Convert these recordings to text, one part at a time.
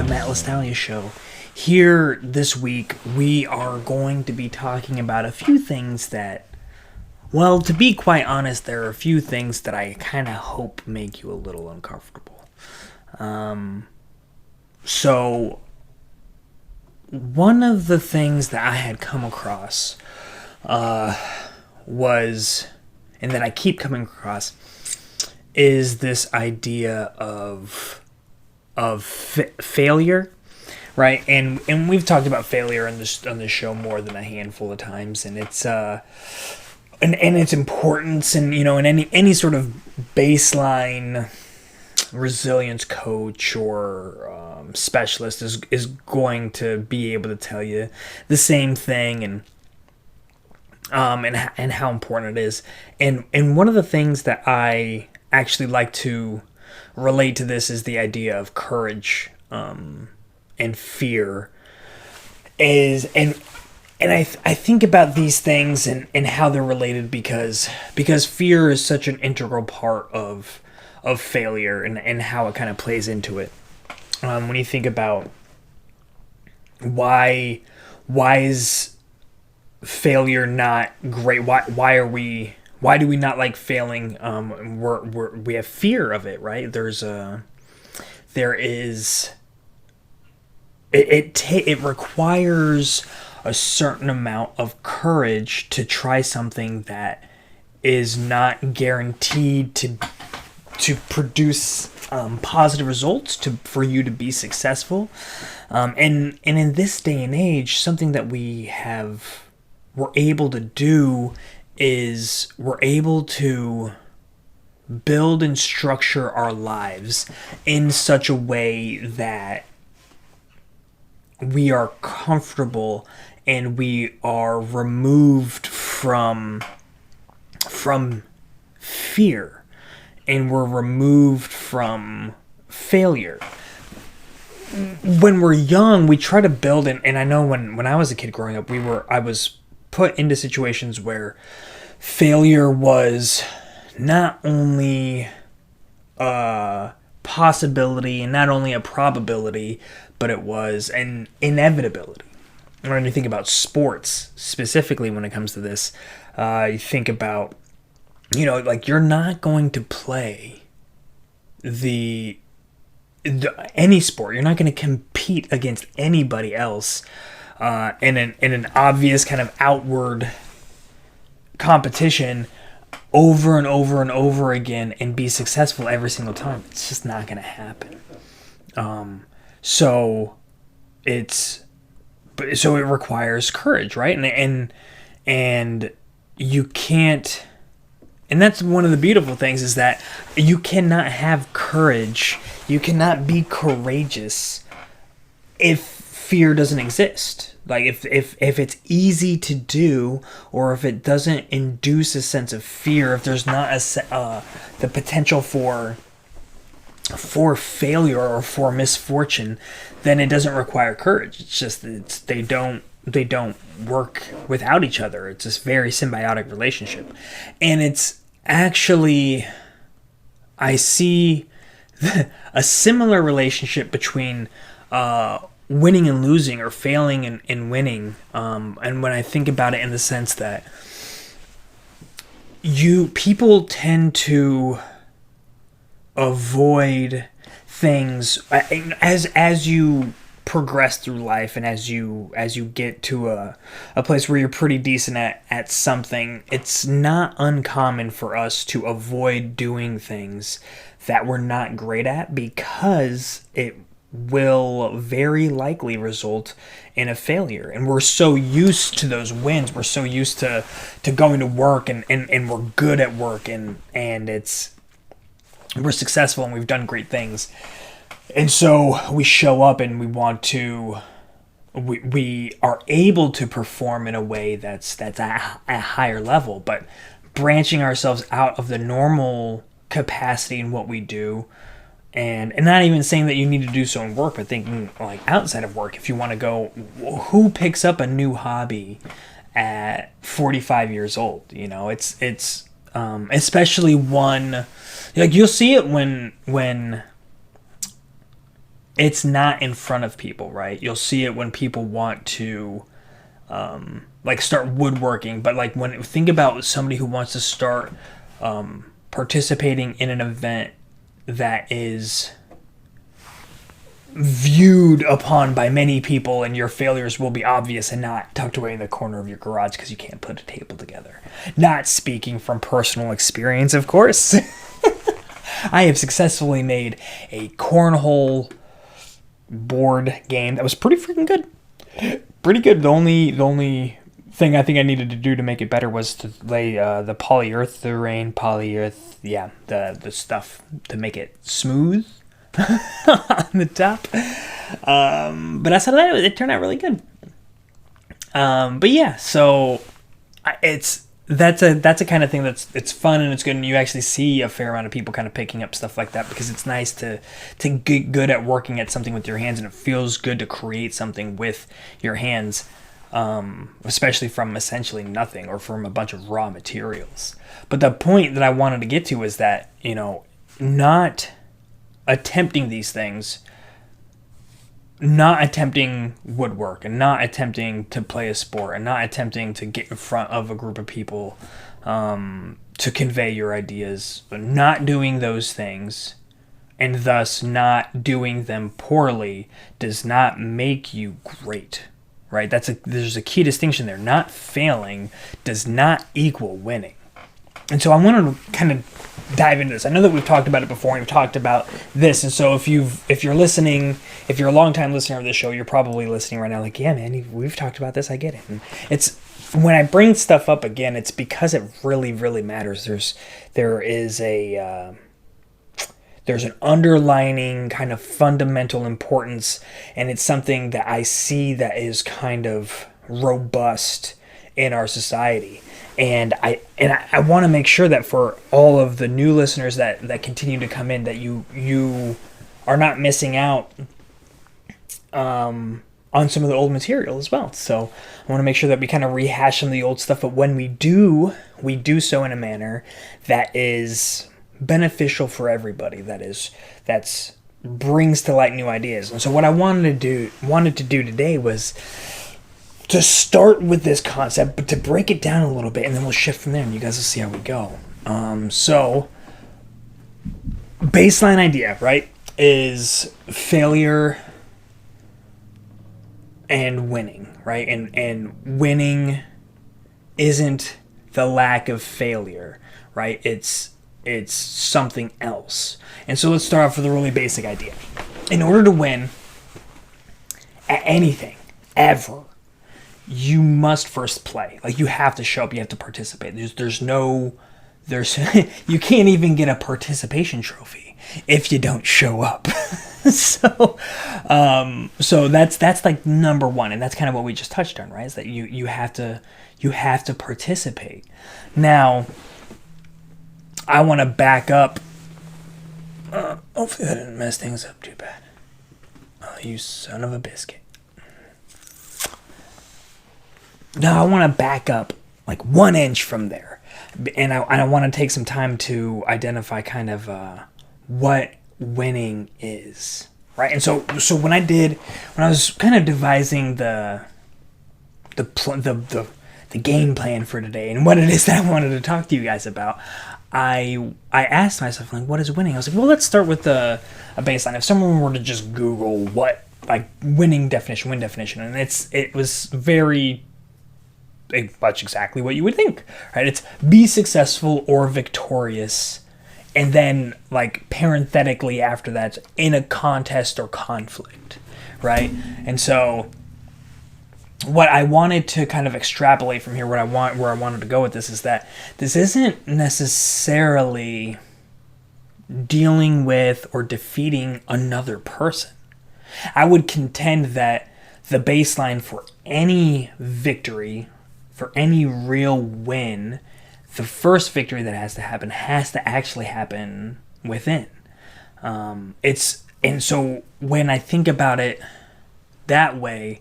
the Matt LaStalia Show. Here this week, we are going to be talking about a few things that, well, to be quite honest, there are a few things that I kind of hope make you a little uncomfortable. So, one of the things that I had come across was, and that I keep coming across, is this idea of failure, right? And we've talked about failure on this show more than a handful of times, and it's and its importance, and in any sort of baseline resilience coach or specialist is going to be able to tell you the same thing, and how important it is. And one of the things that I actually like to relate to this is the idea of courage and fear. And I think about these things and how they're related because fear is such an integral part of failure and how it kind of plays into it. When you think about why is failure not great? Why do we not like failing? We have fear of it, right? It requires a certain amount of courage to try something that is not guaranteed to produce positive results for you to be successful. And in this day and age, something that we're able to do is we're able to build and structure our lives in such a way that we are comfortable and we are removed from fear, and we're removed from failure. When we're young, we try to build, and I know when I was a kid growing up, I was put into situations where failure was not only a possibility and not only a probability, but it was an inevitability. When you think about sports, specifically when it comes to this, you think about, like, you're not going to play any sport. You're not going to compete against anybody else in an obvious kind of outward competition over and over and over again and be successful every single time. It's just not going to happen. So it requires courage, right? And you can't. And that's one of the beautiful things, is that you cannot have courage. You cannot be courageous if fear doesn't exist. Like if it's easy to do, or if it doesn't induce a sense of fear, if there's not the potential for failure or for misfortune, then it doesn't require courage. It's just they don't work without each other. It's this very symbiotic relationship, and it's actually, I see a similar relationship between winning and losing, or failing and winning. And when I think about it in the sense that people tend to avoid things as you progress through life, and as you get to a place where you're pretty decent at something, it's not uncommon for us to avoid doing things that we're not great at, because it will very likely result in a failure. And we're so used to those wins. We're so used to going to work and we're good at work, and we're successful and we've done great things. And so we show up and we are able to perform in a way that's at a higher level, but branching ourselves out of the normal capacity in what we do. And not even saying that you need to do so in work, but thinking like outside of work. If you want to go, who picks up a new hobby at 45 years old? It's especially one, like, you'll see it when it's not in front of people, right? You'll see it when people want to like start woodworking, but like when think about somebody who wants to start participating in an event that is viewed upon by many people, and your failures will be obvious and not tucked away in the corner of your garage because you can't put a table together. Not speaking from personal experience, of course. I have successfully made a cornhole board game that was pretty freaking good. Pretty good. The only thing I think I needed to do to make it better was to lay the the stuff to make it smooth on the top. But outside of that, it turned out really good. But yeah, so that's a kind of thing it's fun and it's good, and you actually see a fair amount of people kind of picking up stuff like that, because it's nice to get good at working at something with your hands, and it feels good to create something with your hands, especially from essentially nothing or from a bunch of raw materials. But the point that I wanted to get to is that, not attempting these things, not attempting woodwork, and not attempting to play a sport, and not attempting to get in front of a group of people to convey your ideas, but not doing those things, and thus not doing them poorly, does not make you great, right? There's a key distinction there. Not failing does not equal winning. And so I wanted to kind of dive into this. I know that we've talked about it before, and we've talked about this, and so if you're listening, if you're a long-time listener of this show, you're probably listening right now like, yeah, man, we've talked about this, I get it. And it's, when I bring stuff up again, it's because it really, really matters. There's an underlining kind of fundamental importance, and it's something that I see that is kind of robust in our society. And I want to make sure that for all of the new listeners that continue to come in, that you are not missing out on some of the old material as well. So I want to make sure that we kind of rehash some of the old stuff, but when we do so in a manner that is beneficial for everybody, that's brings to light new ideas. And so what I wanted to do today was to start with this concept, but to break it down a little bit, and then we'll shift from there, and you guys will see how we go. So, baseline idea, right, is failure and winning, right? And winning isn't the lack of failure, right? It's something else. And so let's start off with a really basic idea. In order to win at anything, ever, you must first play. Like, you have to show up, you have to participate. There's you can't even get a participation trophy if you don't show up. So that's like number one, and that's kind of what we just touched on, right? Is that you have to participate. Now, I want to back up. Hopefully that didn't mess things up too bad. Oh, you son of a biscuit. Now I want to back up like 1 inch from there, and I want to take some time to identify kind of what winning is, right? And so when I was kind of devising the game plan for today and what it is that I wanted to talk to you guys about, I asked myself, like, what is winning? I was like, well, let's start with a baseline. If someone were to just Google what, like, win definition, and it was very much exactly what you would think, right? It's be successful or victorious, and then, like, parenthetically after that, in a contest or conflict, right? And so what I wanted to kind of extrapolate from here, where I wanted to go with this, is that this isn't necessarily dealing with or defeating another person. I would contend that the baseline for any victory, for any real win, the first victory that has to actually happen within. And so when I think about it that way,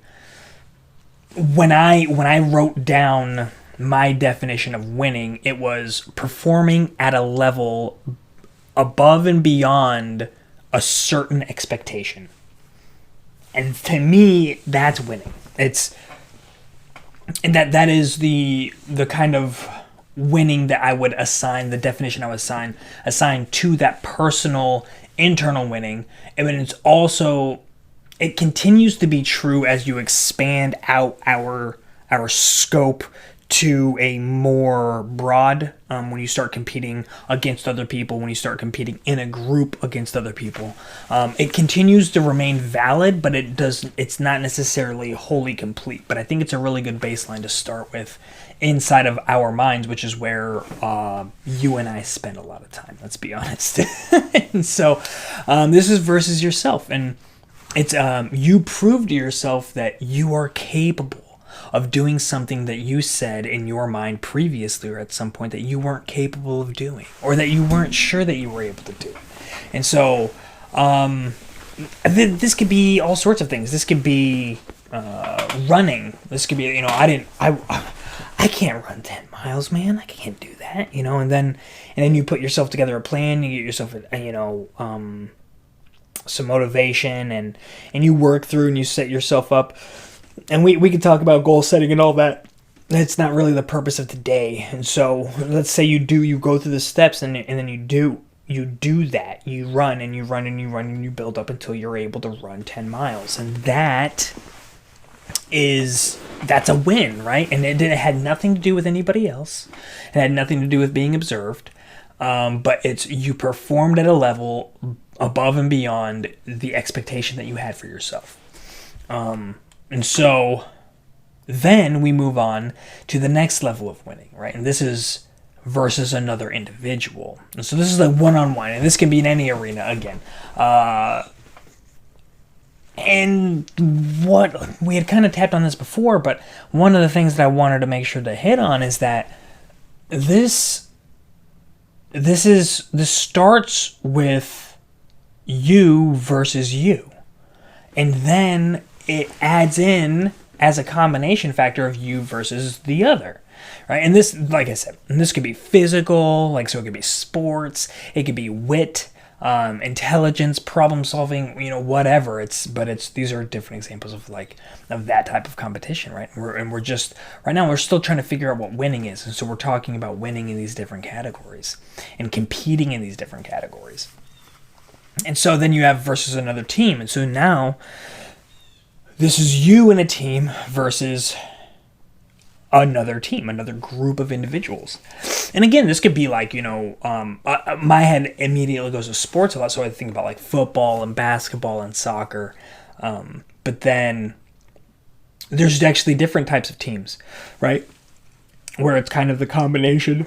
when I wrote down my definition of winning, it was performing at a level above and beyond a certain expectation. And to me, that's winning. It's and that is the kind of winning that I would assign, the definition I would assign to that personal internal winning. And then it's also, it continues to be true as you expand out our scope to a more broad, when you start competing against other people, when you start competing in a group against other people. It continues to remain valid, but it's not necessarily wholly complete. But I think it's a really good baseline to start with inside of our minds, which is where you and I spend a lot of time, let's be honest. And so this is versus yourself, and it's you prove to yourself that you are capable of doing something that you said in your mind previously or at some point that you weren't capable of doing, or that you weren't sure that you were able to do. And so this could be all sorts of things. This could be running. This could be, I can't run 10 miles, man. I can't do that, and then you put yourself together a plan, you get yourself some motivation, and you work through and you set yourself up. And we could talk about goal setting and all that. It's not really the purpose of today. And so let's say you go through the steps, and then you do that. You run and you run and you run and you build up until you're able to run 10 miles. And that's a win, right? And it had nothing to do with anybody else. It had nothing to do with being observed. But it's, you performed at a level above and beyond the expectation that you had for yourself. And so then we move on to the next level of winning, right? And this is versus another individual. And so this is like one-on-one, and this can be in any arena again. And what we had kind of tapped on this before, but one of the things that I wanted to make sure to hit on is that this starts with you versus you, and then it adds in as a combination factor of you versus the other, right? And this, like I said, and this could be physical, so it could be sports, it could be wit, intelligence, problem solving, whatever. These are different examples of that type of competition, right? And we're just right now we're still trying to figure out what winning is, and so we're talking about winning in these different categories and competing in these different categories. And so then you have versus another team, and so now this is you in a team versus another team, another group of individuals. And again, this could be my head immediately goes to sports a lot, so I think about football and basketball and soccer. But then there's actually different types of teams, right? Where it's kind of the combination.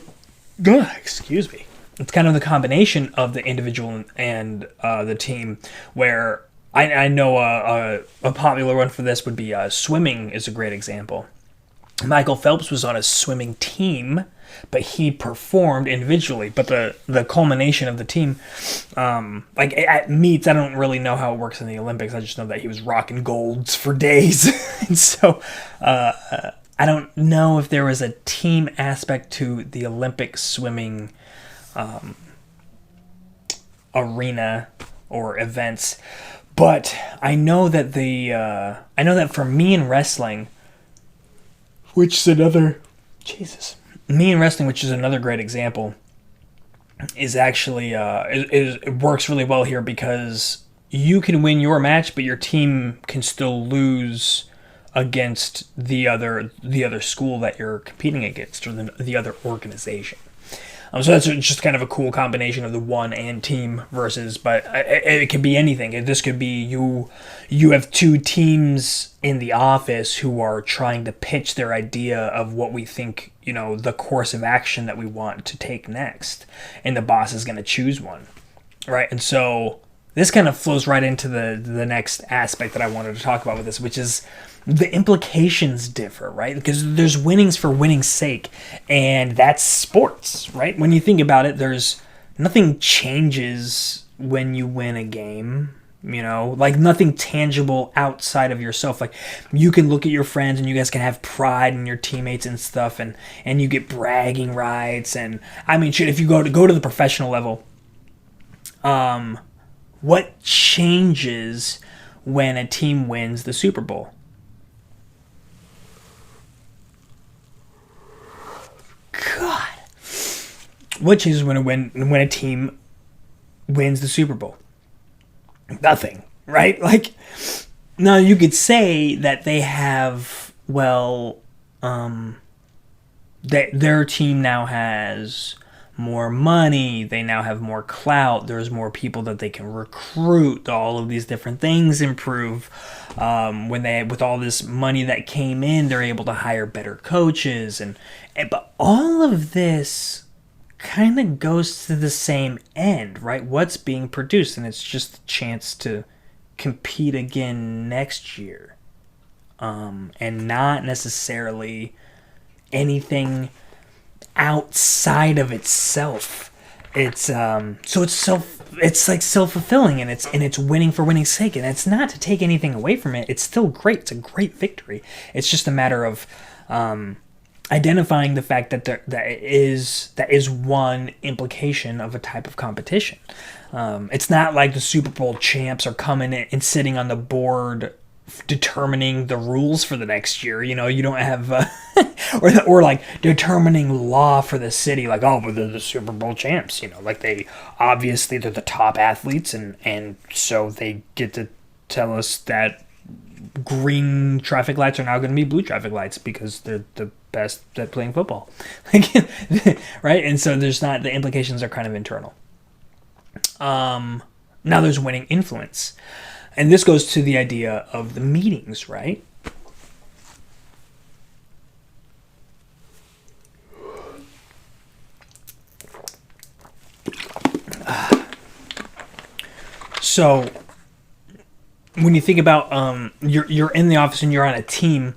Excuse me. It's kind of the combination of the individual and the team, where I know a popular one for this would be swimming is a great example. Michael Phelps was on a swimming team, but he performed individually. But the culmination of the team, at meets, I don't really know how it works in the Olympics. I just know that he was rocking golds for days. And so I don't know if there was a team aspect to the Olympic swimming arena or events. But I know that for me in wrestling, which is another great example, is actually it works really well here, because you can win your match, but your team can still lose against the other school that you're competing against, or the other organization. So that's just kind of a cool combination of the one and team versus, but it could be anything. This could be you have two teams in the office who are trying to pitch their idea of what we think, the course of action that we want to take next, and the boss is going to choose one, right? And so this kind of flows right into the next aspect that I wanted to talk about with this, which is the implications differ, right? Because there's winnings for winning's sake, and that's sports, right? When you think about it, there's nothing changes when you win a game, nothing tangible outside of yourself. You can look at your friends and you guys can have pride in your teammates and stuff, and you get bragging rights. And I mean, shit, if you go to the professional level, what changes when a team wins the Super Bowl? God. What changes when a team wins the Super Bowl? Nothing, right? Like, now you could say that they have, their team now has more money, they now have more clout, there's more people that they can recruit, all of these different things improve. With all this money that came in, they're able to hire better coaches, but all of this kind of goes to the same end, right? What's being produced, and it's just a chance to compete again next year, and not necessarily anything outside of itself. It's it's like self-fulfilling, and it's winning for winning's sake, and it's not to take anything away from it. It's still great. It's a great victory. It's just a matter of identifying the fact that that is one implication of a type of competition. It's not like the Super Bowl champs are coming in and sitting on the board determining the rules for the next year. You don't have or like determining law for the city, like, oh, but they're the Super Bowl champs, like they're the top athletes, and so they get to tell us that green traffic lights are now going to be blue traffic lights because they're the best at playing football. Right? And so the implications are kind of internal. Now there's winning influence. And this goes to the idea of the meetings, right? So when you think about you're in the office and you're on a team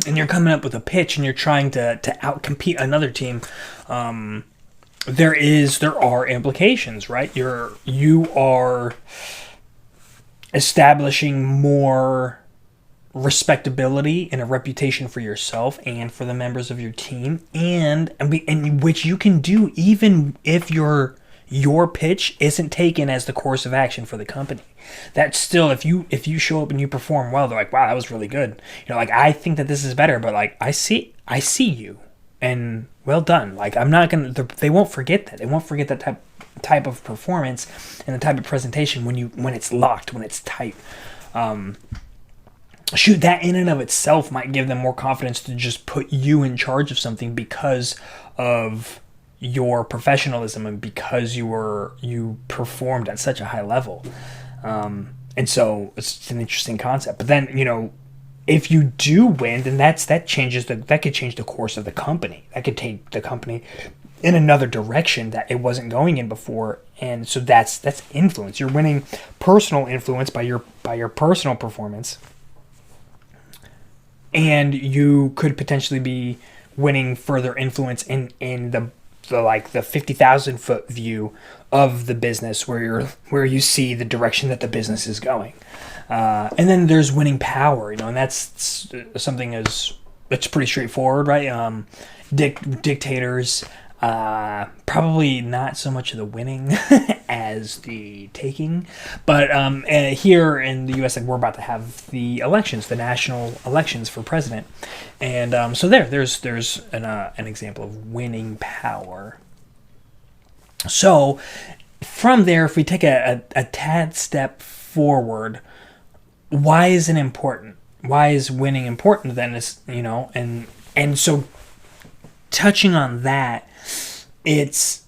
and you're coming up with a pitch and you're trying to outcompete another team, there are implications, right? You are establishing more respectability and a reputation for yourself and for the members of your team, and which you can do even if your pitch isn't taken as the course of action for the company. That's still, if you show up and you perform well, they're like, wow, that was really good. Like, I think that this is better, but like, I see you, and well done. Like, they won't forget that. They won't forget that type of performance and the type of presentation when it's locked, when it's tight. That in and of itself might give them more confidence to just put you in charge of something because of your professionalism and because you performed at such a high level. And so it's an interesting concept. But then, if you do win, then that could change the course of the company. That could take the company in another direction that it wasn't going in before. And so that's influence. You're winning personal influence by your personal performance. And you could potentially be winning further influence in the 50,000 foot view of the business, where you see the direction that the business is going. And then there's winning power, and that's something it's pretty straightforward, right? Dictators, probably not so much of the winning as the taking, but here in the U.S., like, we're about to have the elections, the national elections for president, and so there's an example of winning power. So from there, if we take a tad step forward, why is it important? Why is winning important then? And so touching on that, there's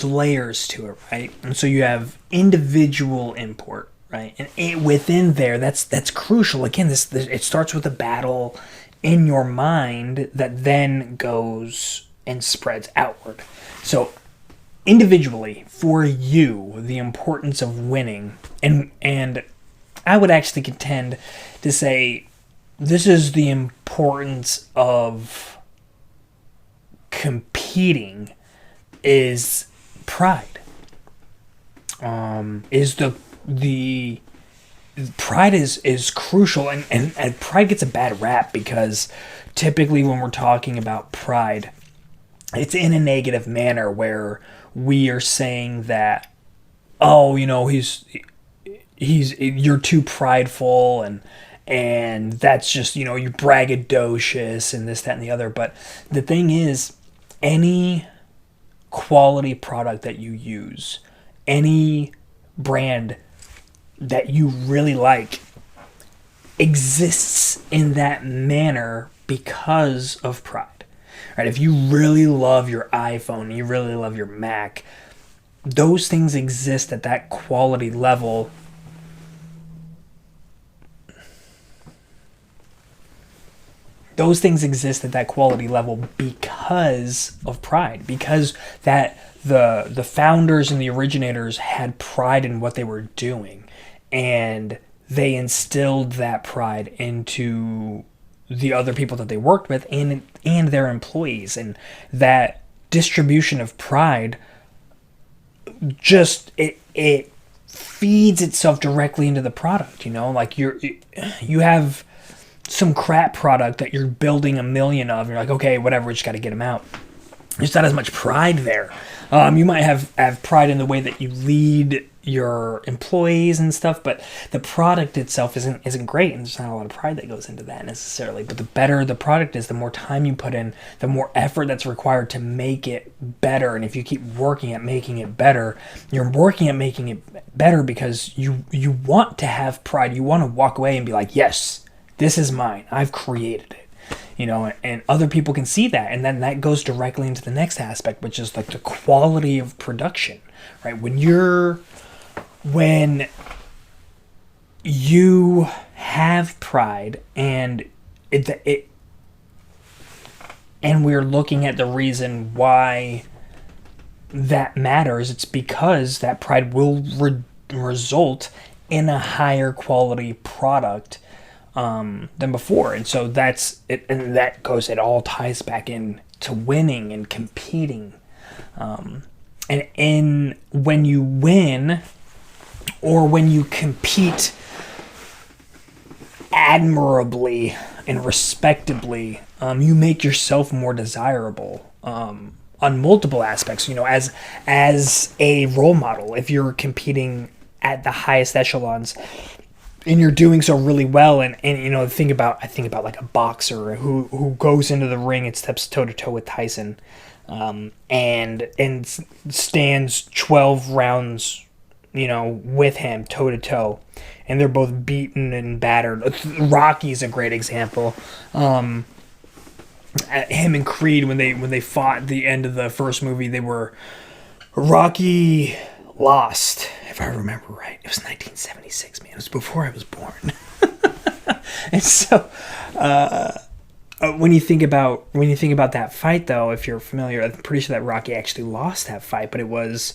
layers to it, right? And so you have individual import, right? And within there, that's crucial. Again, it starts with a battle in your mind that then goes and spreads outward. So individually, for you, the importance of winning, and I would actually contend to say this is the importance of competing, is pride. Is the pride is crucial, and pride gets a bad rap because typically when we're talking about pride, it's in a negative manner where we are saying that, oh, you're too prideful, and that's just, you're braggadocious and this, that, and the other. But the thing is, any quality product that you use, any brand that you really like, exists in that manner because of pride. Right? If you really love your iPhone, you really love your Mac, those things exist at that quality level because of pride, because that the founders and the originators had pride in what they were doing, and they instilled that pride into the other people that they worked with and their employees. And that distribution of pride just it feeds itself directly into the product. Like you have some crap product that you're building a million of, and you're like, okay, whatever, we just got to get them out. There's not as much pride there. You might have pride in the way that you lead your employees and stuff, but the product itself isn't great, and there's not a lot of pride that goes into that necessarily. But the better the product is, the more time you put in, the more effort that's required to make it better. And if you keep working at making it better, you're working at making it better because you want to have pride. You want to walk away and be like, yes, this is mine. I've created it. And other people can see that, and then that goes directly into the next aspect, which is like the quality of production, right? When you have pride, and and we're looking at the reason why that matters, it's because that pride will result in a higher quality product than before. And so that's it, and it all ties back in to winning and competing. And when you win, or when you compete admirably and respectably, you make yourself more desirable on multiple aspects. As a role model, if you're competing at the highest echelons and you're doing so really well, and I think about like a boxer who goes into the ring and steps toe to toe with Tyson, and stands 12 rounds, with him toe to toe, and they're both beaten and battered. Rocky's a great example. Him and Creed, when they fought at the end of the first movie, Rocky lost, if I remember right. It was 1976, man. It was before I was born. And so, when you think about that fight, though, if you're familiar, I'm pretty sure that Rocky actually lost that fight, but it was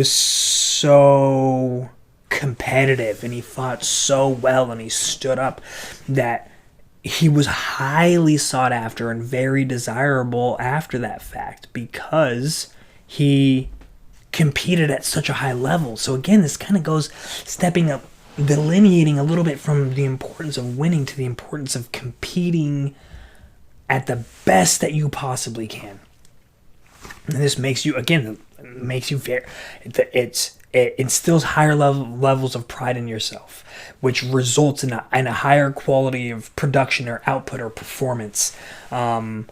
so competitive, and he fought so well, and he stood up, that he was highly sought after and very desirable after that fact, because he competed at such a high level. So again, this kind of goes stepping up, delineating a little bit from the importance of winning to the importance of competing at the best that you possibly can. And this makes you very, it instills higher levels of pride in yourself, which results in a higher quality of production or output or performance, and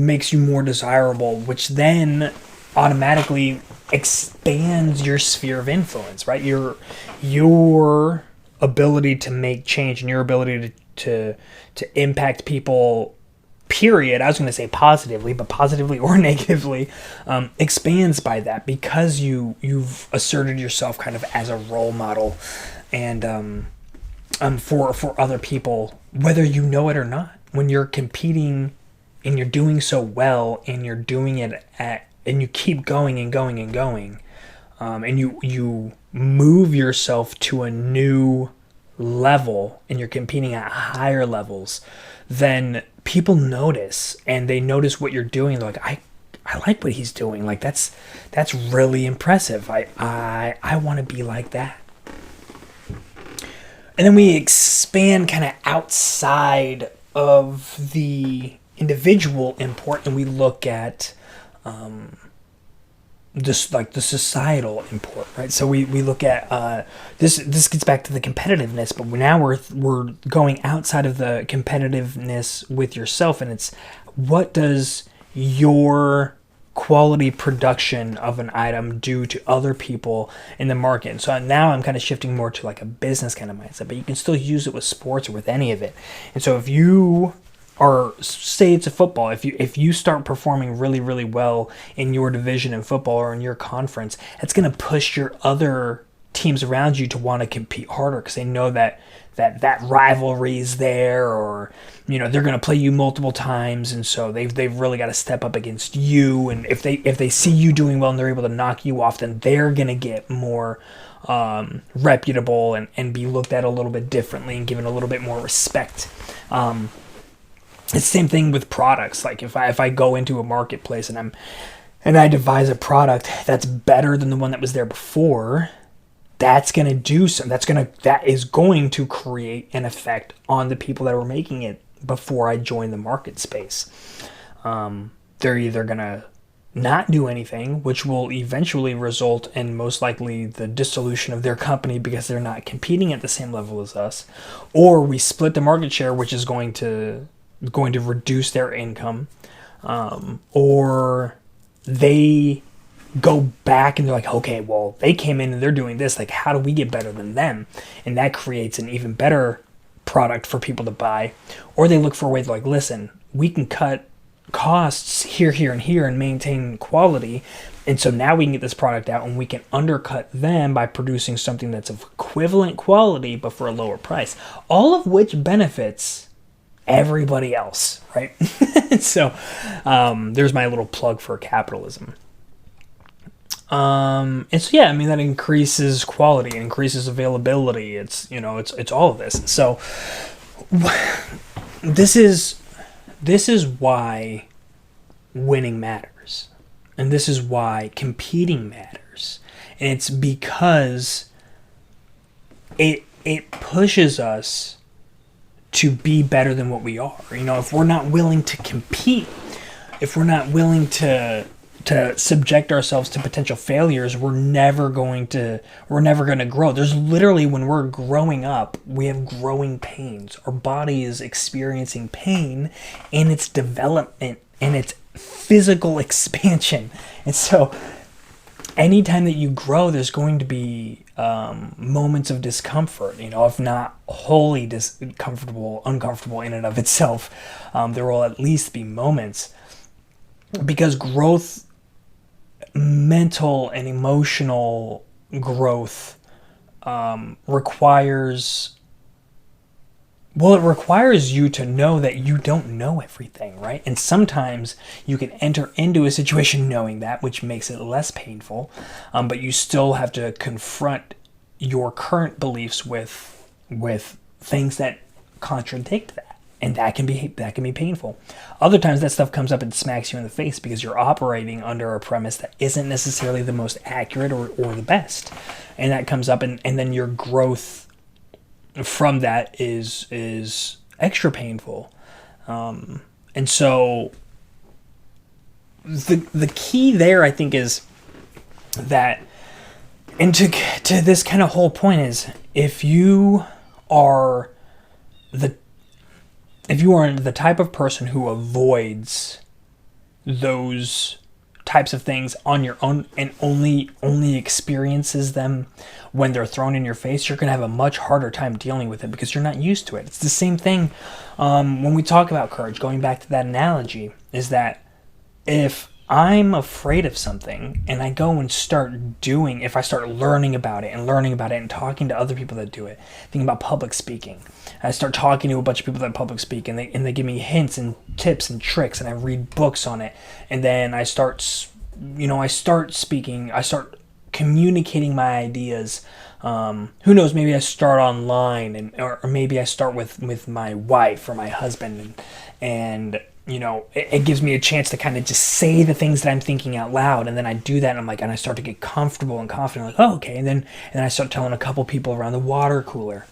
makes you more desirable, which then automatically expands your sphere of influence, right? Your ability to make change and your ability to impact people, period. I was going to say positively, but positively or negatively, expands by that, because you've asserted yourself kind of as a role model, and for other people, whether you know it or not. When you're competing and you're doing so well, and you're doing it and you keep going and going and going, and you move yourself to a new level, and you're competing at higher levels, then people notice, and they notice what you're doing. They're like, I like what he's doing. Like, that's really impressive. I want to be like that. And then we expand kind of outside of the individual import, and we look at this like the societal import, right? So we look at this gets back to the competitiveness, but now we're going outside of the competitiveness with yourself, and it's what does your quality production of an item do to other people in the market. And so now I'm kind of shifting more to like a business kind of mindset, but you can still use it with sports or with any of it. And so if you or say it's a football, if you start performing really well in your division in football or in your conference, it's going to push your other teams around you to want to compete harder because they know that rivalry is there, or they're going to play you multiple times, and so they've really got to step up against you. And if they see you doing well and they're able to knock you off, then they're going to get more reputable and be looked at a little bit differently and given a little bit more respect. It's the same thing with products. Like if I go into a marketplace and I devise a product that's better than the one that was there before, that's going to do some. That is going to create an effect on the people that were making it before I joined the market space. They're either going to not do anything, which will eventually result in most likely the dissolution of their company because they're not competing at the same level as us, or we split the market share, which is going to reduce their income, or they go back and they're like, okay, well, they came in and they're doing this. Like, how do we get better than them? And that creates an even better product for people to buy. Or they look for a way to like, listen, we can cut costs here, and here and maintain quality. And so now we can get this product out and we can undercut them by producing something that's of equivalent quality but for a lower price. All of which benefits everybody else, right? So there's my little plug for capitalism. And so yeah, I mean that increases quality, increases availability. It's all of this. So this is why winning matters, and this is why competing matters, and it's because it pushes us to be better than what we are. If we're not willing to compete, if we're not willing to subject ourselves to potential failures, we're never going to grow. There's literally, when we're growing up, we have growing pains. Our body is experiencing pain in its development and its physical expansion. And so anytime that you grow, there's going to be moments of discomfort, if not wholly uncomfortable in and of itself. There will at least be moments, because growth, mental and emotional growth, requires you to know that you don't know everything, right? And sometimes you can enter into a situation knowing that, which makes it less painful, but you still have to confront your current beliefs with things that contradict that. And that can be painful. Other times that stuff comes up and smacks you in the face because you're operating under a premise that isn't necessarily the most accurate or the best. And that comes up, and then your growth from that is extra painful. And so the key there, I think, is that, and to this kind of whole point is, if you are the type of person who avoids those types of things on your own and only experiences them when they're thrown in your face, you're going to have a much harder time dealing with it because you're not used to it. It's the same thing when we talk about courage, going back to that analogy, is that if I'm afraid of something and I go and if I start learning about it and talking to other people that do it, thinking about public speaking, I start talking to a bunch of people that public speak, and they give me hints and tips and tricks, and I read books on it, and then I start speaking, I start communicating my ideas. Who knows, maybe I start online, or maybe I start with my wife or my husband, and it gives me a chance to kind of just say the things that I'm thinking out loud. And then I do that, and and I start to get comfortable and confident, like, oh, okay. And then I start telling a couple people around the water cooler,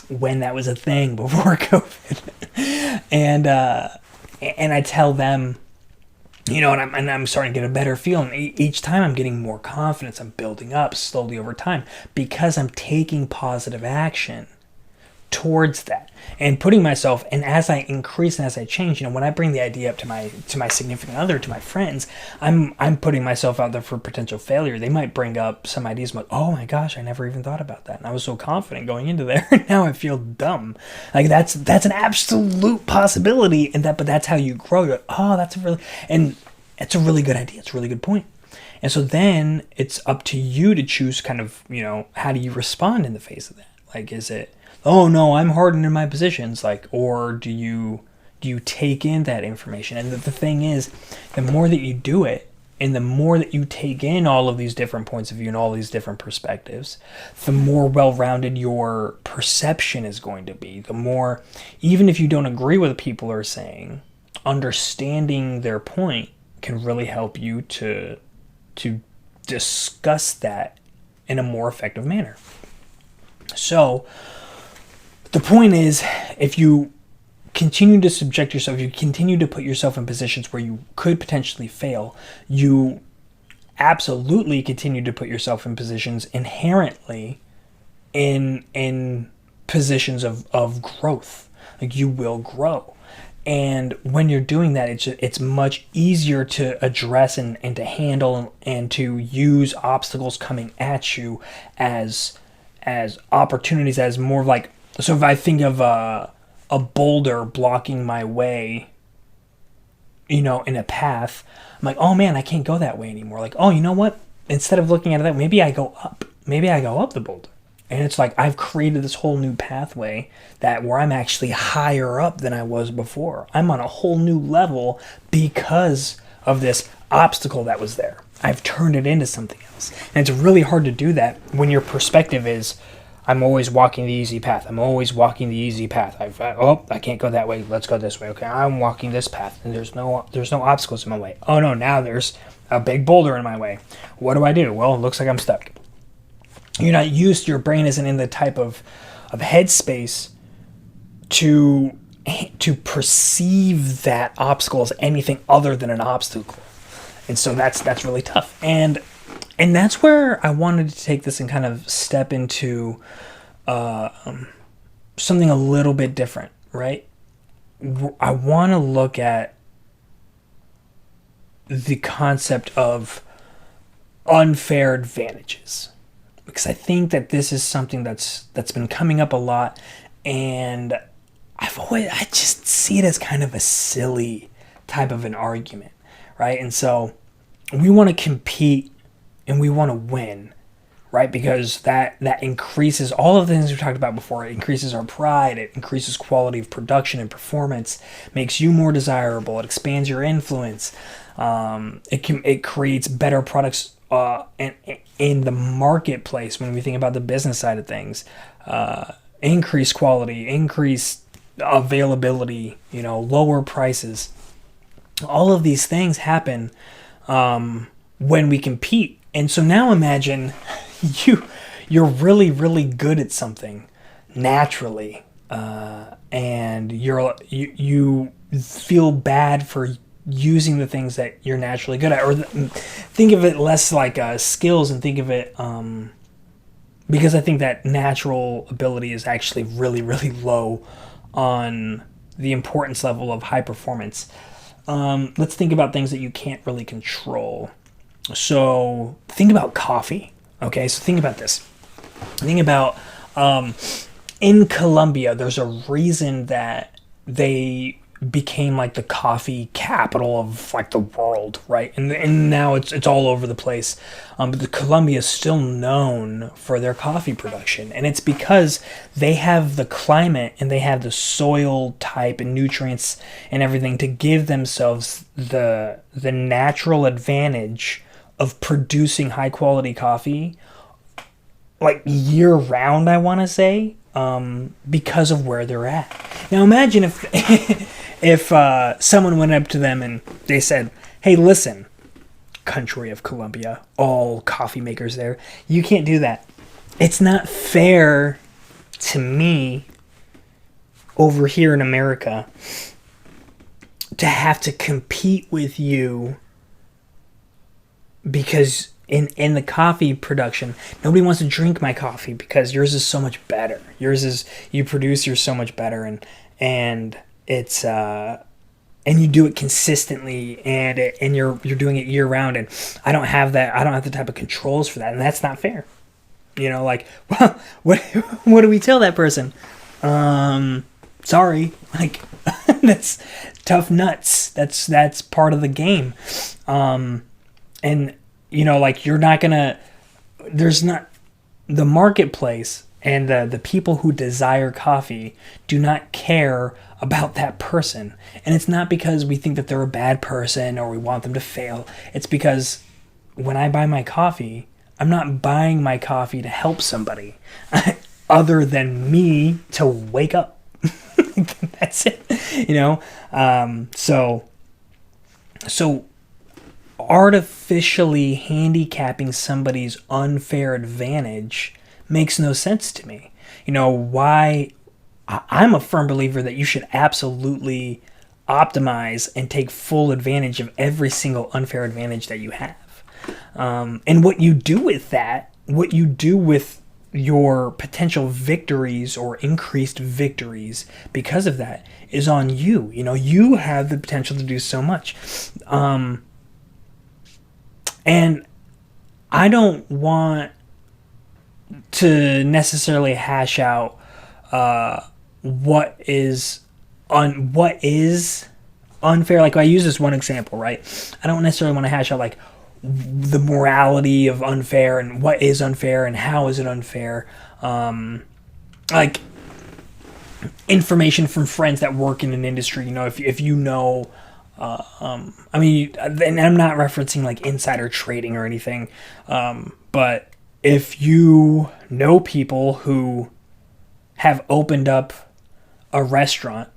when that was a thing before COVID. And I tell them And I'm starting to get a better feel. And each time I'm getting more confidence. I'm building up slowly over time because I'm taking positive action towards that and putting myself. And as I increase and as I change, when I bring the idea up to my significant other, to my friends, I'm putting myself out there for potential failure. They might bring up some ideas like, oh my gosh, I never even thought about that, and I was so confident going into there. Now I feel dumb. Like that's an absolute possibility. But that's how you grow. You're like, oh, and it's a really good idea. It's a really good point. And so then it's up to you to choose kind of, how do you respond in the face of that? Like, is it, oh no, I'm hardened in my positions, like, or do you take in that information? And the thing is, the more that you do it, and the more that you take in all of these different points of view and all these different perspectives, the more well-rounded your perception is going to be. The more, even if you don't agree with what people are saying, understanding their point can really help you to discuss that in a more effective manner. So the point is, if you continue to subject yourself, you continue to put yourself in positions where you could potentially fail, you absolutely continue to put yourself in positions inherently in positions of growth. Like, you will grow. And when you're doing that, it's much easier to address and to handle and to use obstacles coming at you as opportunities, as more like, so if I think of a boulder blocking my way, in a path, I'm like, oh man, I can't go that way anymore. Like, oh, you know what? Instead of looking at it that, maybe I go up. Maybe I go up the boulder. And it's like, I've created this whole new pathway where I'm actually higher up than I was before. I'm on a whole new level because of this obstacle that was there. I've turned it into something else. And it's really hard to do that when your perspective is, I'm always walking the easy path. I'm always walking the easy path. I can't go that way. Let's go this way. Okay, I'm walking this path, and there's no obstacles in my way. Oh no, now there's a big boulder in my way. What do? Well, it looks like I'm stuck. You're not used. Your brain isn't in the type of headspace to perceive that obstacle as anything other than an obstacle, and so that's really tough. And that's where I wanted to take this and kind of step into something a little bit different, right? I want to look at the concept of unfair advantages, because I think that this is something that's been coming up a lot, and I just see it as kind of a silly type of an argument, right? And so we want to compete and we want to win, right? Because that increases all of the things we talked about before. It increases our pride. It increases quality of production and performance. Makes you more desirable. It expands your influence. It creates better products in the marketplace. When we think about the business side of things, increased quality, increased availability, lower prices. All of these things happen when we compete. And so now imagine you're really, really good at something naturally, and you feel bad for using the things that you're naturally good at, or think of it less like skills and think of it because I think that natural ability is actually really, really low on the importance level of high performance. Let's think about things that you can't really control. So think about coffee. Okay, so think about this. Think about in Colombia, there's a reason that they became like the coffee capital of like the world, right? And now it's all over the place. But the Colombia is still known for their coffee production, and it's because they have the climate and they have the soil type and nutrients and everything to give themselves the natural advantage of producing high quality coffee like year round, I want to say, because of where they're at. Now imagine if someone went up to them and they said, hey, listen, country of Colombia, all coffee makers there, you can't do that. It's not fair to me over here in America to have to compete with you, because in the coffee production, nobody wants to drink my coffee because yours is so much better. You produce yours so much better, and it's and you do it consistently, and you're doing it year round, and I don't have the type of controls for that, and that's not fair. Like, well, what do we tell that person? Sorry, like, that's tough nuts. That's part of the game. And like, you're not gonna, there's not, the marketplace and the people who desire coffee do not care about that person. And it's not because we think that they're a bad person or we want them to fail. It's because when I buy my coffee, I'm not buying my coffee to help somebody other than me to wake up. That's it. So artificially handicapping somebody's unfair advantage makes no sense to me. Why? I'm a firm believer that you should absolutely optimize and take full advantage of every single unfair advantage that you have. And what you do with that, what you do with your potential victories or increased victories because of that, is on you. You have the potential to do so much. And I don't want to necessarily hash out what is unfair. Like, I use this one example, right? I don't necessarily want to hash out like the morality of unfair and what is unfair and how is it unfair. Like, information from friends that work in an industry, if you know, I mean, and I'm not referencing like insider trading or anything, but if you know people who have opened up a restaurant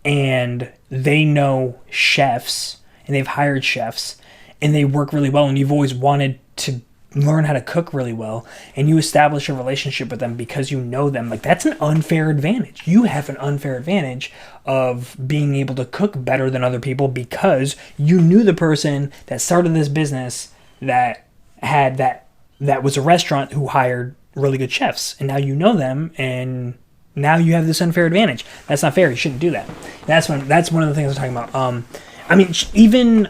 and they know chefs and they've hired chefs and they work really well, and you've always wanted to learn how to cook really well, and you establish a relationship with them because you know them, like, that's an unfair advantage. You have an unfair advantage of being able to cook better than other people because you knew the person that started this business that was a restaurant who hired really good chefs, and now you know them, and now you have this unfair advantage. That's not fair. You shouldn't do that. That's one of the things I'm talking about. I mean, even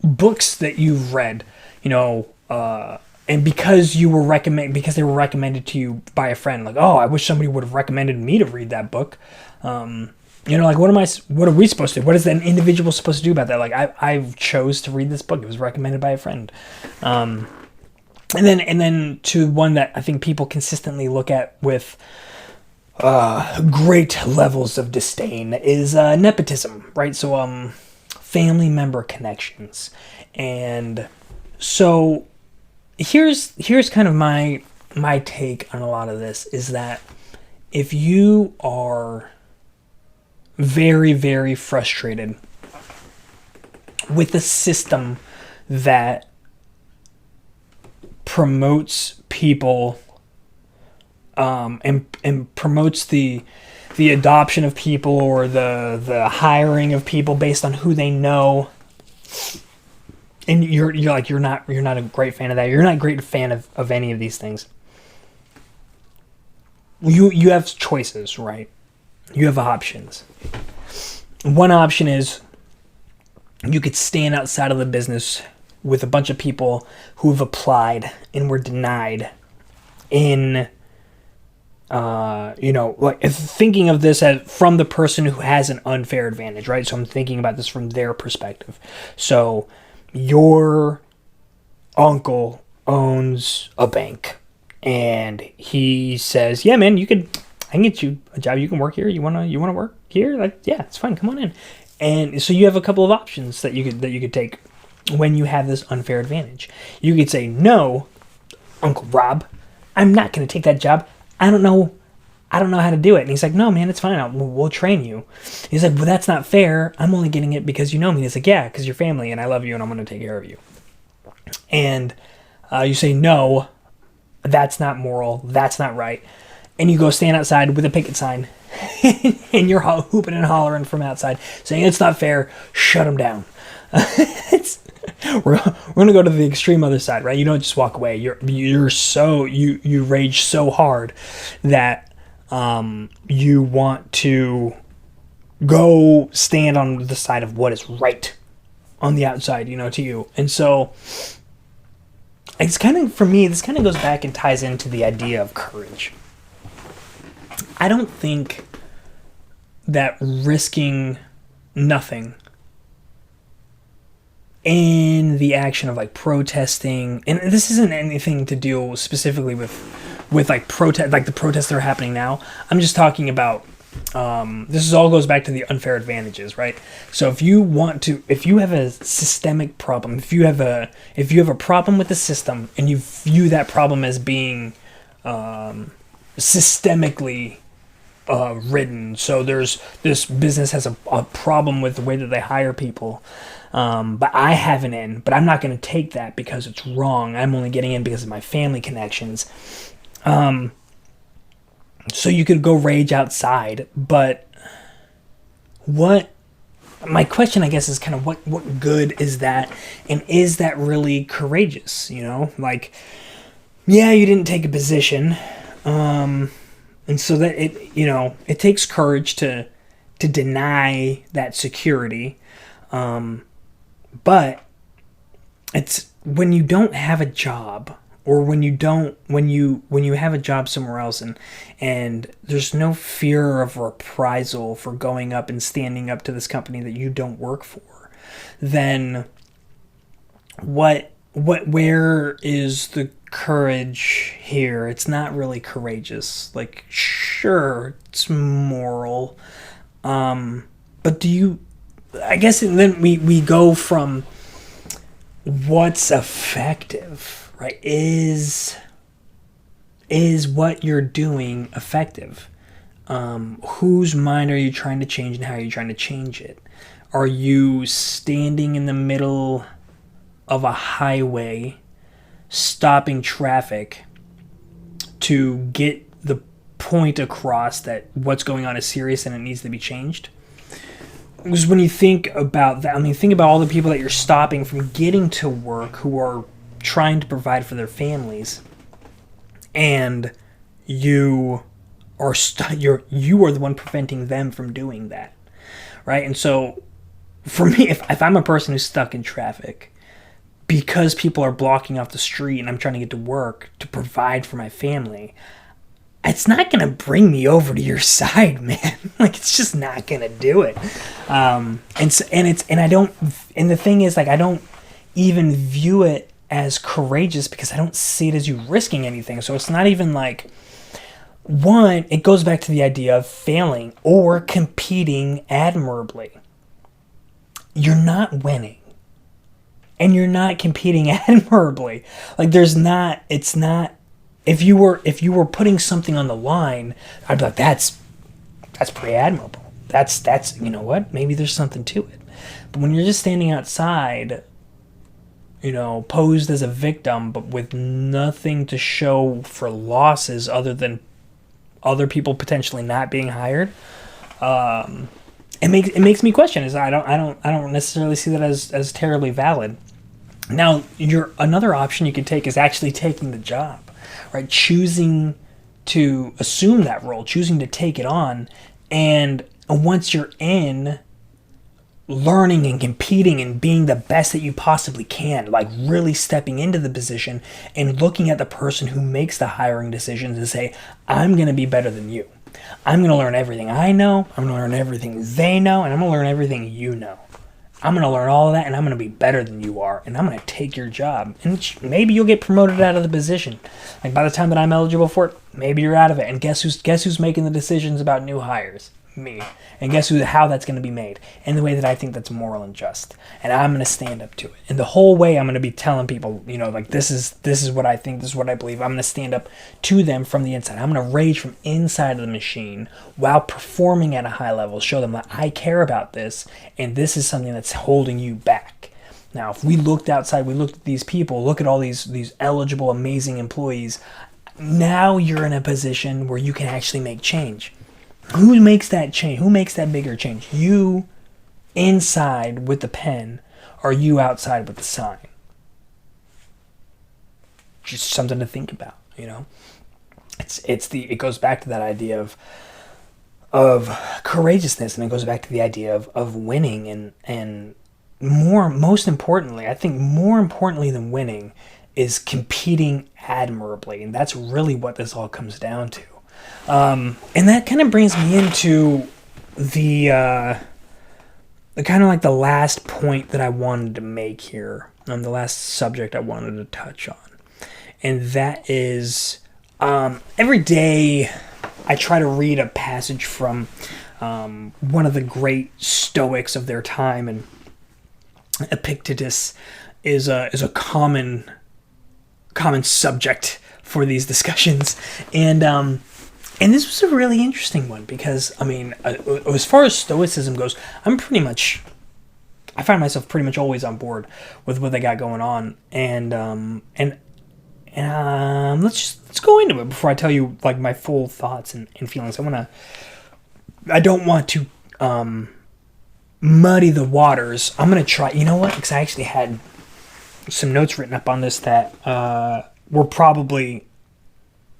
books that you've read, and because they were recommended to you by a friend, like, oh, I wish somebody would have recommended me to read that book. Like, what are we supposed to do? What is an individual supposed to do about that? Like, I chose to read this book. It was recommended by a friend. And then to one that I think people consistently look at with great levels of disdain is nepotism, right? So, family member connections. And so here's kind of my take on a lot of this, is that if you are very, very frustrated with a system that promotes people and promotes the adoption of people, or the hiring of people based on who they know, and you're not a great fan of that. You're not a great fan of any of these things. You have choices, right? You have options. One option is you could stand outside of the business with a bunch of people who have applied and were denied in like, thinking of this as from the person who has an unfair advantage, right? So I'm thinking about this from their perspective. So your uncle owns a bank, and he says, "Yeah, man, I can get you a job. You can work here. You wanna work here? Like, yeah, it's fine. Come on in." And so you have a couple of options that you could take when you have this unfair advantage. You could say, "No, Uncle Rob, I'm not going to take that job. I don't know how to do it." And he's like, "No, man, it's fine. We'll train you." He's like, "Well, that's not fair. I'm only getting it because you know me." He's like, "Yeah, because you're family and I love you and I'm going to take care of you." And you say, "No, that's not moral. That's not right." And you go stand outside with a picket sign and you're hooping and hollering from outside saying it's not fair, shut them down. it's, we're gonna go to the extreme other side, right? You don't just walk away. You rage so hard that you want to go stand on the side of what is right on the outside, to you. And so it's kind of, for me, this kind of goes back and ties into the idea of courage. I don't think that risking nothing in the action of like protesting, and this isn't anything to deal specifically with like protest, like the protests that are happening now. I'm just talking about this all goes back to the unfair advantages, right? So if you have a systemic problem, if you have a problem with the system and you view that problem as being systemically ridden, so this business has a problem with the way that they hire people, but I have an in, but I'm not going to take that because it's wrong. I'm only getting in because of my family connections. So you could go rage outside, but my question, I guess, is kind of what good is that? And is that really courageous? Like, yeah, you didn't take a position. And so that it takes courage to deny that security. But it's when you don't have a job, or when you have a job somewhere else and there's no fear of reprisal for going up and standing up to this company that you don't work for, then where is the courage here? It's not really courageous. Like, sure, it's moral, but I guess then we go from what's effective, right? Is what you're doing effective? Whose mind are you trying to change, and how are you trying to change it? Are you standing in the middle of a highway, stopping traffic to get the point across that what's going on is serious and it needs to be changed? Because when you think about that, think about all the people that you're stopping from getting to work who are trying to provide for their families, and you are the one preventing them from doing that, right? And so for me, if I'm a person who's stuck in traffic because people are blocking off the street and I'm trying to get to work to provide for my family, it's not going to bring me over to your side, man. Like, it's just not going to do it. And the thing is, like, I don't even view it as courageous because I don't see it as you risking anything. So it's not even like, one, it goes back to the idea of failing or competing admirably. You're not winning. And you're not competing admirably. Like, it's not, if you were putting something on the line, I'd be like, that's pretty admirable. That's you know what? Maybe there's something to it. But when you're just standing outside, posed as a victim, but with nothing to show for losses other than other people potentially not being hired, it makes me question. I don't necessarily see that as terribly valid. Now, another option you could take is actually taking the job, right? Choosing to assume that role, choosing to take it on, and once you're in, learning and competing and being the best that you possibly can, like really stepping into the position and looking at the person who makes the hiring decisions and say, I'm going to be better than you. I'm going to learn everything I know. I'm going to learn everything they know. And I'm going to learn everything you know. I'm going to learn all of that, and I'm going to be better than you are. And I'm going to take your job. And maybe you'll get promoted out of the position. Like, by the time that I'm eligible for it, maybe you're out of it. And guess who's making the decisions about new hires? Me. And guess how that's going to be made? In the way that I think that's moral and just. And I'm going to stand up to it. And the whole way I'm going to be telling people, like, this is what I think, this is what I believe. I'm going to stand up to them from the inside. I'm going to rage from inside of the machine while performing at a high level. Show them that I care about this, and this is something that's holding you back. Now, if we looked outside, we looked at these people, look at all these eligible, amazing employees, now you're in a position where you can actually make change. Who makes that change? Who makes that bigger change? You inside with the pen, or you outside with the sign? Just something to think about, you know. It goes back to that idea of courageousness, and it goes back to the idea of winning, and most importantly, I think more importantly than winning is competing admirably, and that's really what this all comes down to. And that kind of brings me into the kind of like the last point that I wanted to make here, the last subject I wanted to touch on, and that is every day I try to read a passage from one of the great Stoics of their time, and Epictetus is a common subject for these discussions, and this was a really interesting one because, I mean, as far as Stoicism goes, I find myself pretty much always on board with what they got going on, and let's go into it before I tell you like my full thoughts and feelings. I don't want to muddy the waters. I'm gonna try. You know what? Because I actually had some notes written up on this that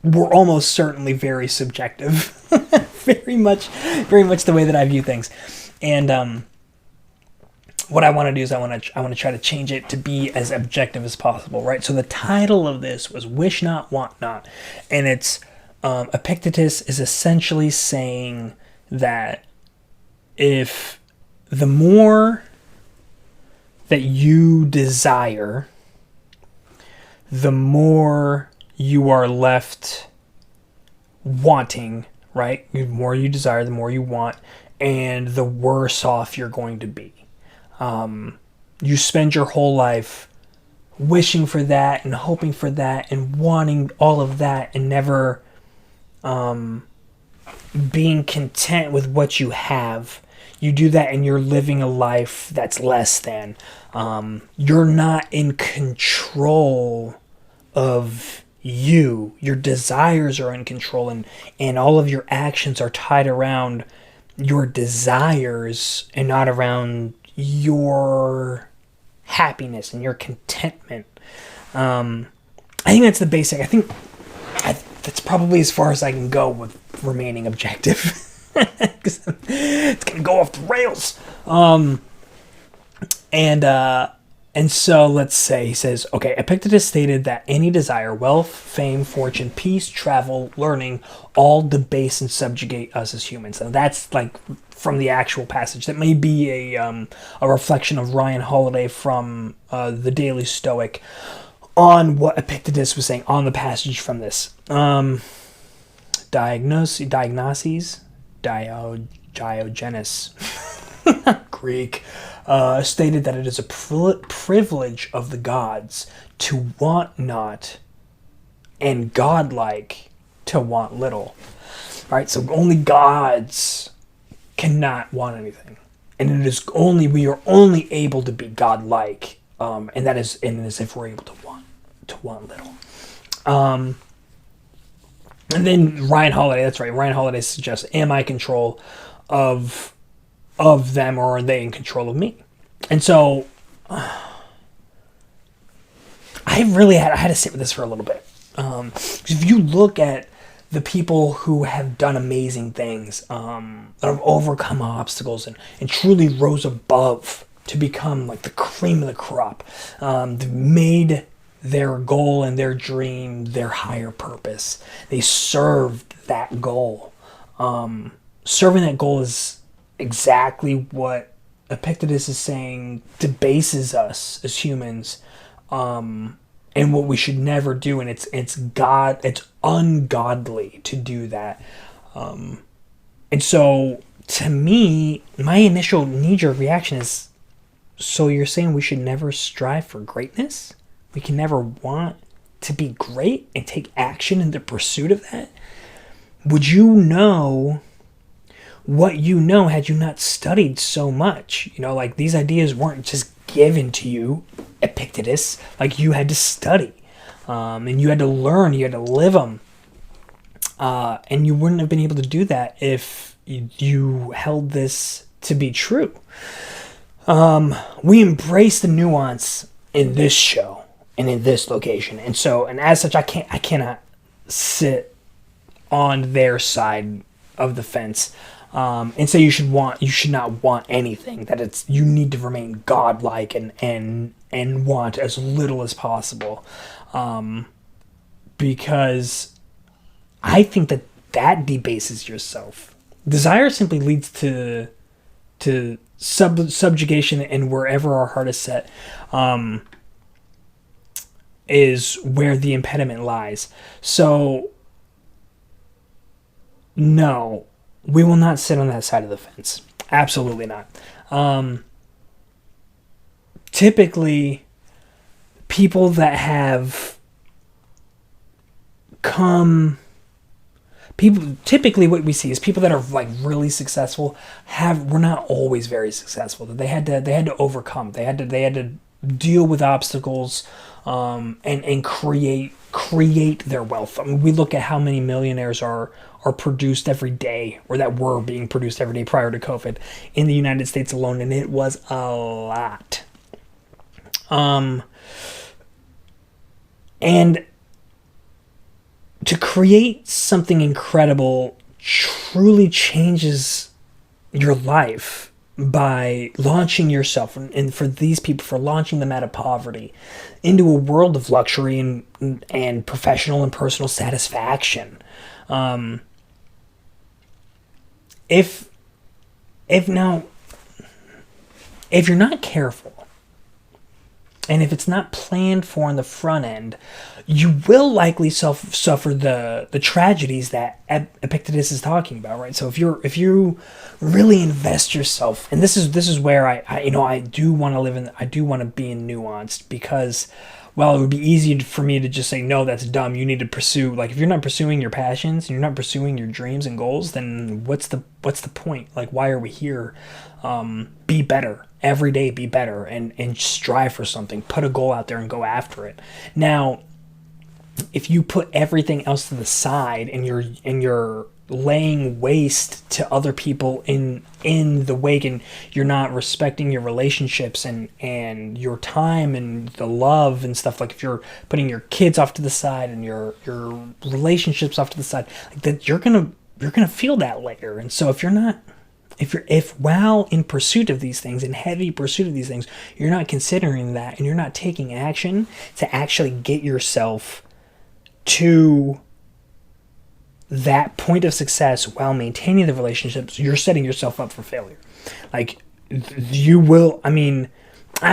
were almost certainly very subjective, very much the way that I view things. And what I want to do is I want to try to change it to be as objective as possible, right? So the title of this was "Wish Not, Want Not," and it's Epictetus is essentially saying that if the more that you desire, the more you are left wanting, right? The more you desire, the more you want, and the worse off you're going to be. You spend your whole life wishing for that and hoping for that and wanting all of that and never being content with what you have. You do that and you're living a life that's less than. You're not in control of you. Your desires are in control, and all of your actions are tied around your desires and not around your happiness and your contentment. I think that's the basic. I think that's probably as far as I can go with remaining objective. It's gonna go off the rails. And so let's say he says, okay, Epictetus stated that any desire, wealth, fame, fortune, peace, travel, learning, all debase and subjugate us as humans. And that's like from the actual passage. That may be a reflection of Ryan Holiday from the Daily Stoic on what Epictetus was saying on the passage from this. Diogenes, Greek, stated that it is a privilege of the gods to want not, and godlike to want little. All right, so only gods cannot want anything, and we are only able to be godlike, and that is if we're able to want little. And then Ryan Holiday, that's right. Ryan Holiday suggests, am I in control of them, or are they in control of me? And so I had to sit with this for a little bit. If you look at the people who have done amazing things, that have overcome obstacles and truly rose above to become like the cream of the crop, they've made their goal and their dream their higher purpose. They served that goal. Serving that goal is exactly what Epictetus is saying debases us as humans, and what we should never do. And it's ungodly to do that. And so to me, my initial knee-jerk reaction is, so you're saying we should never strive for greatness? We can never want to be great and take action in the pursuit of that? Would you know what you know had you not studied so much? You know, like these ideas weren't just given to you, Epictetus. Like you had to study, and you had to learn, you had to live them. And you wouldn't have been able to do that if you held this to be true. We embrace the nuance in this show and in this location, and as such, I cannot sit on their side of the fence, and say you should not want anything, that you need to remain godlike and want as little as possible, because I think that debases yourself. Desire simply leads to subjugation, and wherever our heart is set, is where the impediment lies. So, no, we will not sit on that side of the fence. Absolutely not. Typically, people that have come... Typically what we see is people that are like really successful were not always very successful. They had to overcome. They had to deal with obstacles, and create their wealth. I mean, we look at how many millionaires are produced every day, or that were being produced every day prior to COVID in the United States alone, and it was a lot. And to create something incredible truly changes your life by launching yourself, and for these people, for launching them out of poverty into a world of luxury and professional and personal satisfaction. If you're not careful, and if it's not planned for in the front end, you will likely suffer the tragedies that Epictetus is talking about, right? So if you really invest yourself, and this is where I do want to be in nuanced, because while it would be easy for me to just say, no, that's dumb, you need to pursue, like, if you're not pursuing your passions and you're not pursuing your dreams and goals, then what's the point? Like, why are we here? Be better. Every day be better, and strive for something. Put a goal out there and go after it. Now, if you put everything else to the side and you're laying waste to other people in the wake, and you're not respecting your relationships and your time and the love and stuff, like if you're putting your kids off to the side and your relationships off to the side, like that, you're gonna feel that later. And so if while in pursuit of these things, in heavy pursuit of these things, you're not considering that, and you're not taking action to actually get yourself to that point of success while maintaining the relationships, you're setting yourself up for failure. Like, you will, I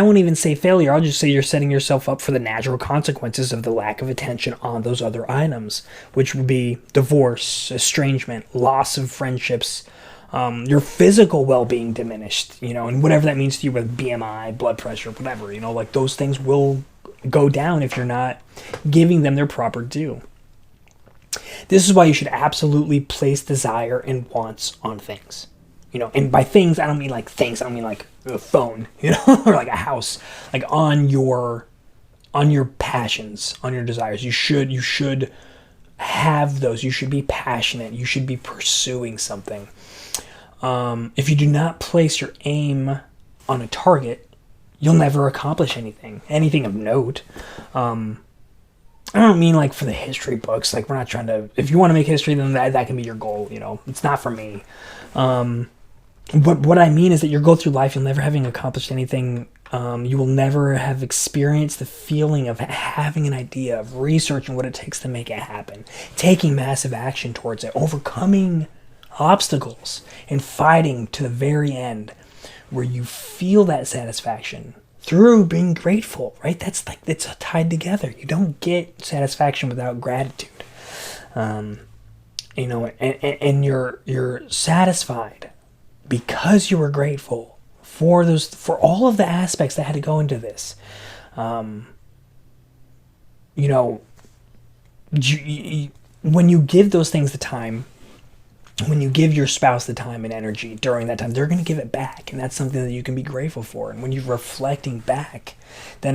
won't even say failure, I'll just say you're setting yourself up for the natural consequences of the lack of attention on those other items, which would be divorce, estrangement, loss of friendships, your physical well-being diminished, and whatever that means to you with BMI, blood pressure, whatever, like those things will go down if you're not giving them their proper due. This is why you should absolutely place desire and wants on things. And by things, I don't mean like things, I don't mean like a phone, or like a house, like on your passions, on your desires. You should have those. You should be passionate. You should be pursuing something. If you do not place your aim on a target, you'll never accomplish anything of note. I don't mean like for the history books. Like, we're not trying to, if you want to make history, then that can be your goal. It's not for me. But what I mean is that you'll go through life, you'll never having accomplished anything. You will never have experienced the feeling of having an idea, of researching what it takes to make it happen, taking massive action towards it, overcoming obstacles, and fighting to the very end, where you feel that satisfaction through being grateful, right? That's like, it's tied together. You don't get satisfaction without gratitude. And you're satisfied because you were grateful for all of the aspects that had to go into this. When you give those things the time, when you give your spouse the time and energy during that time, they're going to give it back, and that's something that you can be grateful for. And when you're reflecting back, then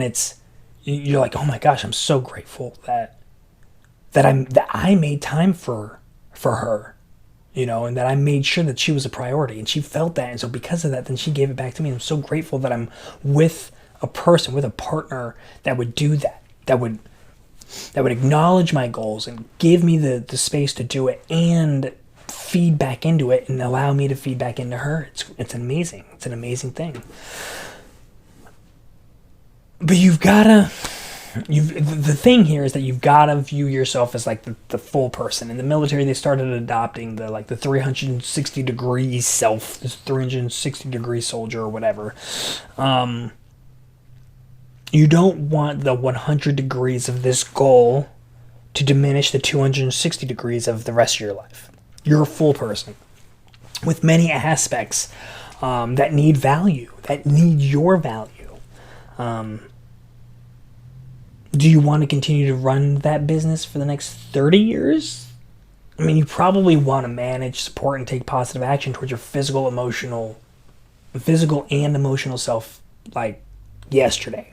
you're like, oh my gosh, I'm so grateful that I made time for her, and that I made sure that she was a priority, and she felt that. And so because of that, then she gave it back to me. And I'm so grateful that I'm with a person, with a partner that would do that, that would acknowledge my goals and give me the space to do it and feed back into it and allow me to feed back into her. It's amazing. It's an amazing thing. But the thing here is that you've got to view yourself as like the full person. In the military, they started adopting the 360 degree self, this 360 degree soldier or whatever. You don't want the 100 degrees of this goal to diminish the 260 degrees of the rest of your life. You're a full person with many aspects that need value, that need your value. Do you want to continue to run that business for the next 30 years? I mean, you probably want to manage, support, and take positive action towards your physical and emotional self, like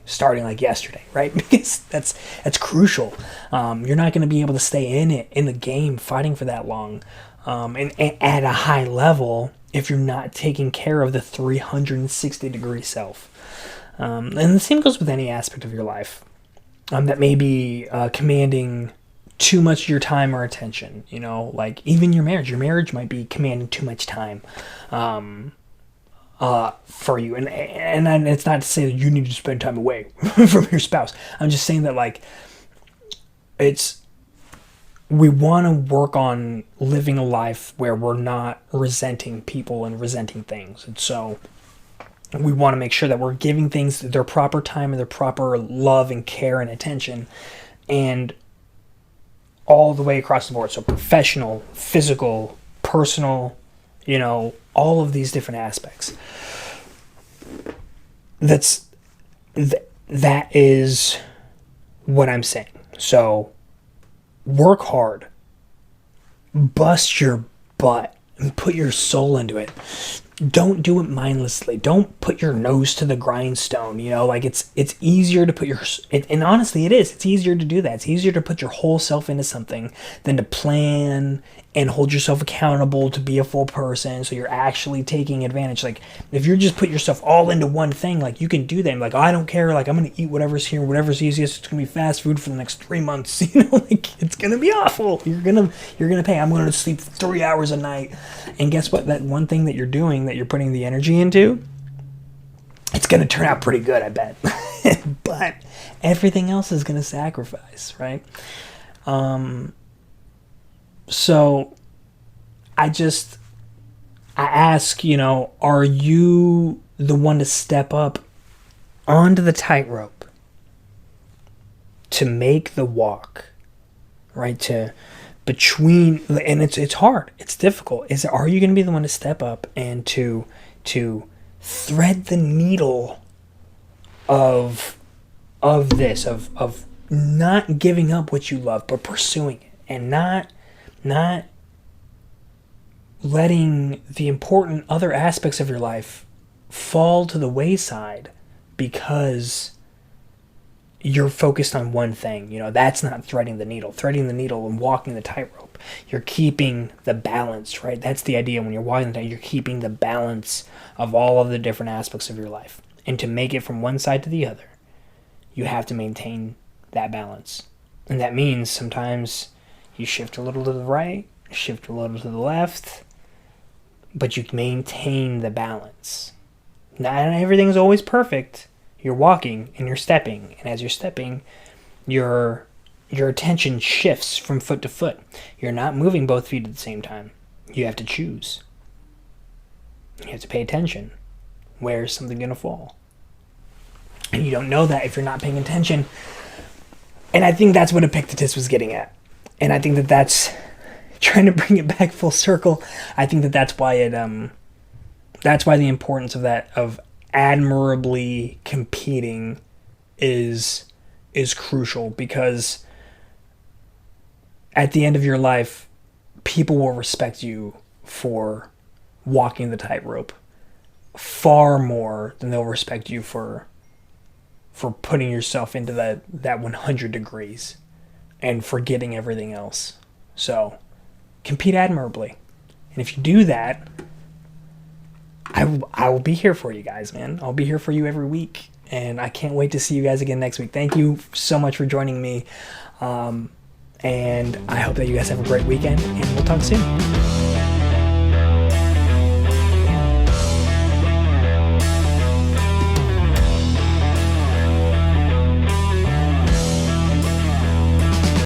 starting like yesterday, right? Because that's crucial. You're not going to be able to stay in the game fighting for that long, and at a high level if you're not taking care of the 360 degree self. And the same goes with any aspect of your life that may be commanding too much of your time or attention. Like even your marriage might be commanding too much time for you, and it's not to say that you need to spend time away from your spouse. I'm just saying that like we want to work on living a life where we're not resenting people and resenting things, and so we want to make sure that we're giving things their proper time and their proper love and care and attention, and all the way across the board. So professional, physical, personal, all of these different aspects. That is what I'm saying. So work hard, bust your butt, and put your soul into it. Don't do it mindlessly. Don't put your nose to the grindstone. Like it's easier to put and honestly it is. It's easier to do that. It's easier to put your whole self into something than to plan and hold yourself accountable to be a full person. So you're actually taking advantage. Like if you're just put yourself all into one thing, like you can do that. Like, I don't care. Like I'm going to eat whatever's here, whatever's easiest. It's going to be fast food for the next 3 months. Like it's going to be awful. You're going to pay. I'm going to sleep 3 hours a night. And guess what? That one thing that you're doing, that you're putting the energy into, it's going to turn out pretty good, I bet. But everything else is going to sacrifice, right? So I ask, are you the one to step up onto the tightrope to make the walk, right? And it's hard, it's difficult. Are you going to be the one to step up and to thread the needle of not giving up what you love, but pursuing it, and not letting the important other aspects of your life fall to the wayside because you're focused on one thing? That's not threading the needle. Threading the needle and walking the tightrope, you're keeping the balance, right? That's the idea. When you're walking the tightrope, you're keeping the balance of all of the different aspects of your life. And to make it from one side to the other, you have to maintain that balance. And that means sometimes you shift a little to the right, shift a little to the left, but you maintain the balance. Not everything's always perfect. You're walking and you're stepping, and as you're stepping, your attention shifts from foot to foot. You're not moving both feet at the same time. You have to choose. You have to pay attention. Where's something going to fall? And you don't know that if you're not paying attention. And I think that's what Epictetus was getting at. And I think that's trying to bring it back full circle. I think that's why that's why the importance of that, of admirably competing, is crucial, because at the end of your life, people will respect you for walking the tightrope far more than they'll respect you for putting yourself into that 100 degrees and forgetting everything else. So compete admirably. And if you do that, I will be here for you guys, man. I'll be here for you every week. And I can't wait to see you guys again next week. Thank you so much for joining me. And I hope that you guys have a great weekend, and we'll talk soon.